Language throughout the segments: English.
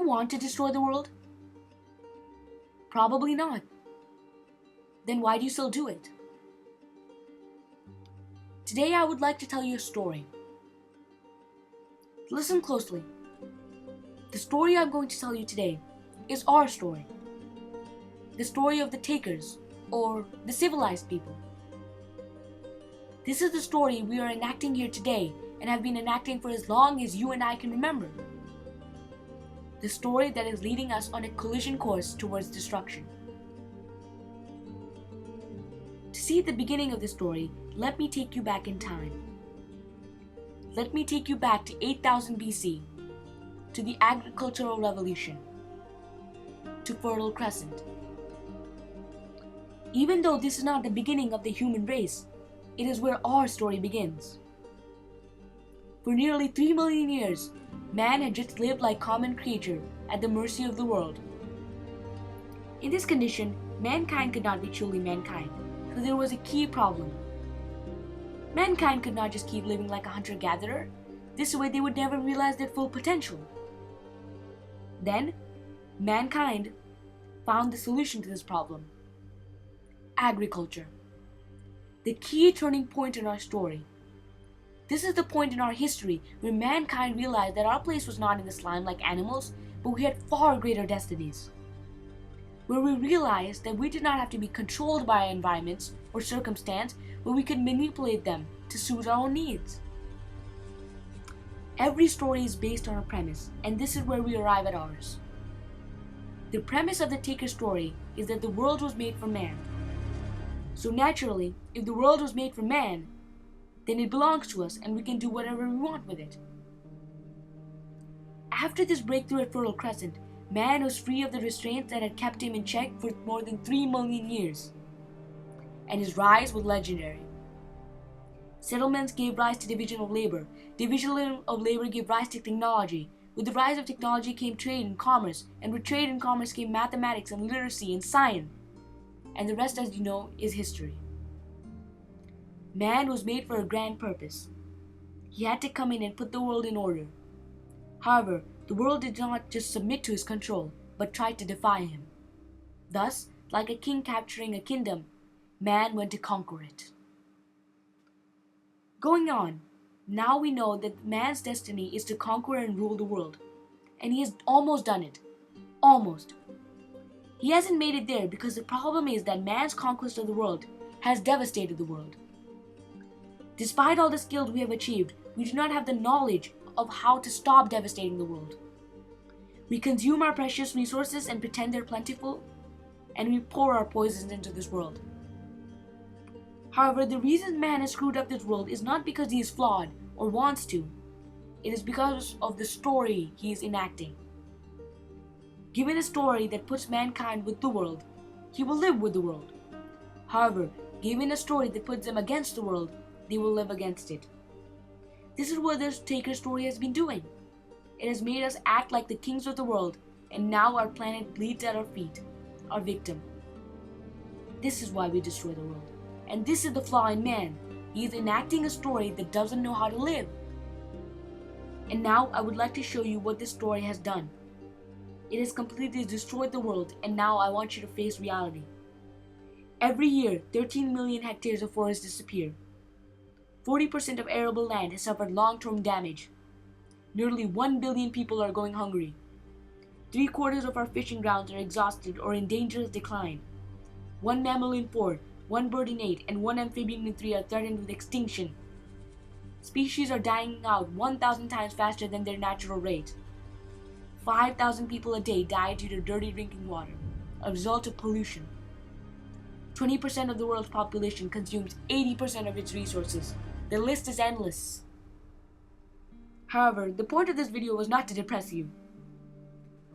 you want to destroy the world? Probably not. Then why do you still do it? Today I would like to tell you a story. Listen closely. The story I'm going to tell you today is our story. The story of the takers, or the civilized people. This is the story we are enacting here today and have been enacting for as long as you and I can remember. The story that is leading us on a collision course towards destruction. To see the beginning of the story, let me take you back in time. Let me take you back to 8000 BC, to the agricultural revolution, to Fertile Crescent. Even though this is not the beginning of the human race, it is where our story begins. For nearly 3 million years, man had just lived like common creature at the mercy of the world. In this condition, mankind could not be truly mankind, so there was a key problem. Mankind could not just keep living like a hunter-gatherer. This way they would never realize their full potential. Then, mankind found the solution to this problem. Agriculture. The key turning point in our story. This is the point in our history where mankind realized that our place was not in the slime like animals, but we had far greater destinies. Where we realized that we did not have to be controlled by our environments or circumstance, but we could manipulate them to suit our own needs. Every story is based on a premise, and this is where we arrive at ours. The premise of the taker story is that the world was made for man. So naturally, if the world was made for man, then it belongs to us and we can do whatever we want with it. After this breakthrough at Fertile Crescent, man was free of the restraints that had kept him in check for more than 3 million years. And his rise was legendary. Settlements gave rise to division of labor. Division of labor gave rise to technology. With the rise of technology came trade and commerce, and with trade and commerce came mathematics and literacy and science. And the rest, as you know, is history. Man was made for a grand purpose. He had to come in and put the world in order. However, the world did not just submit to his control, but tried to defy him. Thus, like a king capturing a kingdom, man went to conquer it. Going on, now we know that man's destiny is to conquer and rule the world. And he has almost done it. Almost. He hasn't made it there because the problem is that man's conquest of the world has devastated the world. Despite all the skills we have achieved, we do not have the knowledge of how to stop devastating the world. We consume our precious resources and pretend they're plentiful, and we pour our poisons into this world. However, the reason man has screwed up this world is not because he is flawed or wants to. It is because of the story he is enacting. Given a story that puts mankind with the world, he will live with the world. However, given a story that puts them against the world, they will live against it. This is what this taker story has been doing. It has made us act like the kings of the world, and now our planet bleeds at our feet, our victim. This is why we destroy the world. And this is the flaw in man. He is enacting a story that doesn't know how to live. And now I would like to show you what this story has done. It has completely destroyed the world, and now I want you to face reality. Every year, 13 million hectares of forest disappear. 40% of arable land has suffered long-term damage. Nearly 1 billion people are going hungry. 3/4 of our fishing grounds are exhausted or in dangerous decline. 1 mammal in 4, 1 bird in 8, and 1 amphibian in 3 are threatened with extinction. Species are dying out 1,000 times faster than their natural rate. 5,000 people a day die due to dirty drinking water, a result of pollution. 20% of the world's population consumes 80% of its resources. The list is endless. However, the point of this video was not to depress you.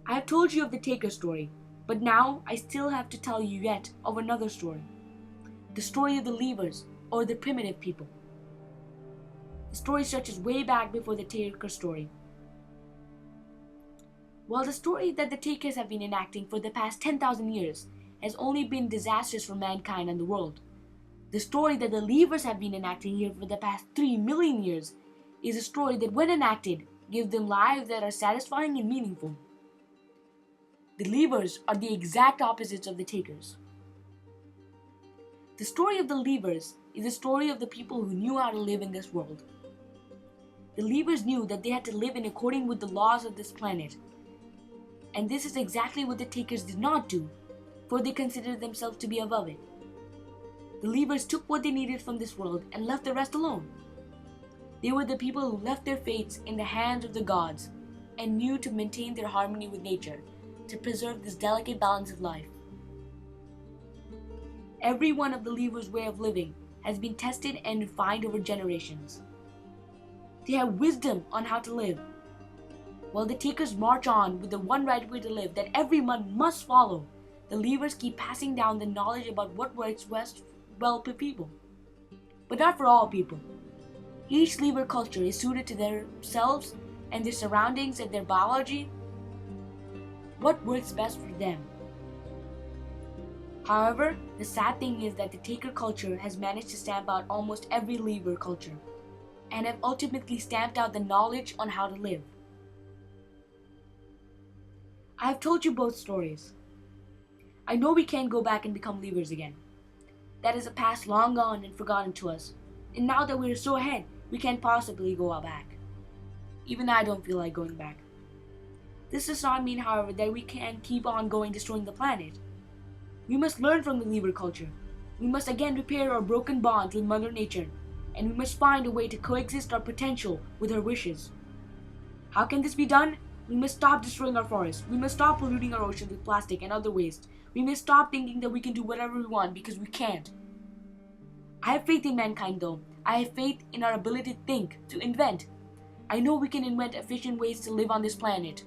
I have told you of the taker story, but now I still have to tell you yet of another story. The story of the leavers, or the primitive people. The story stretches way back before the taker story. While the story that the takers have been enacting for the past 10,000 years has only been disastrous for mankind and the world, the story that the leavers have been enacting here for the past 3 million years is a story that, when enacted, gives them lives that are satisfying and meaningful. The leavers are the exact opposites of the takers. The story of the leavers is the story of the people who knew how to live in this world. The leavers knew that they had to live in accordance with the laws of this planet. And this is exactly what the takers did not do, for they considered themselves to be above it. The leavers took what they needed from this world and left the rest alone. They were the people who left their fates in the hands of the gods and knew to maintain their harmony with nature, to preserve this delicate balance of life. Every one of the leavers' way of living has been tested and refined over generations. They have wisdom on how to live, while the takers march on with the one right way to live that everyone must follow. The leavers keep passing down the knowledge about what works best well for people, but not for all people. Each lever culture is suited to themselves and their surroundings and their biology. What works best for them? However, the sad thing is that the taker culture has managed to stamp out almost every lever culture, and have ultimately stamped out the knowledge on how to live. I have told you both stories. I know we can't go back and become leavers again. That is a past long gone and forgotten to us, and now that we are so ahead, we can't possibly go back. Even I don't feel like going back. This does not mean, however, that we can't keep on going destroying the planet. We must learn from the lever culture. We must again repair our broken bonds with Mother Nature, and we must find a way to coexist our potential with her wishes. How can this be done? We must stop destroying our forests. We must stop polluting our oceans with plastic and other waste. We must stop thinking that we can do whatever we want, because we can't. I have faith in mankind though. I have faith in our ability to think, to invent. I know we can invent efficient ways to live on this planet.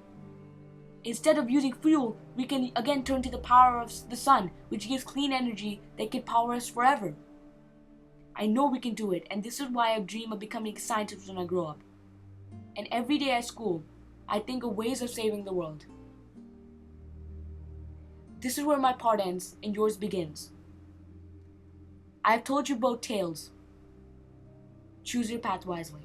Instead of using fuel, we can again turn to the power of the sun, which gives clean energy that can power us forever. I know we can do it, and this is why I dream of becoming a scientist when I grow up. And every day at school, I think of ways of saving the world. This is where my part ends and yours begins. I have told you both tales. Choose your path wisely.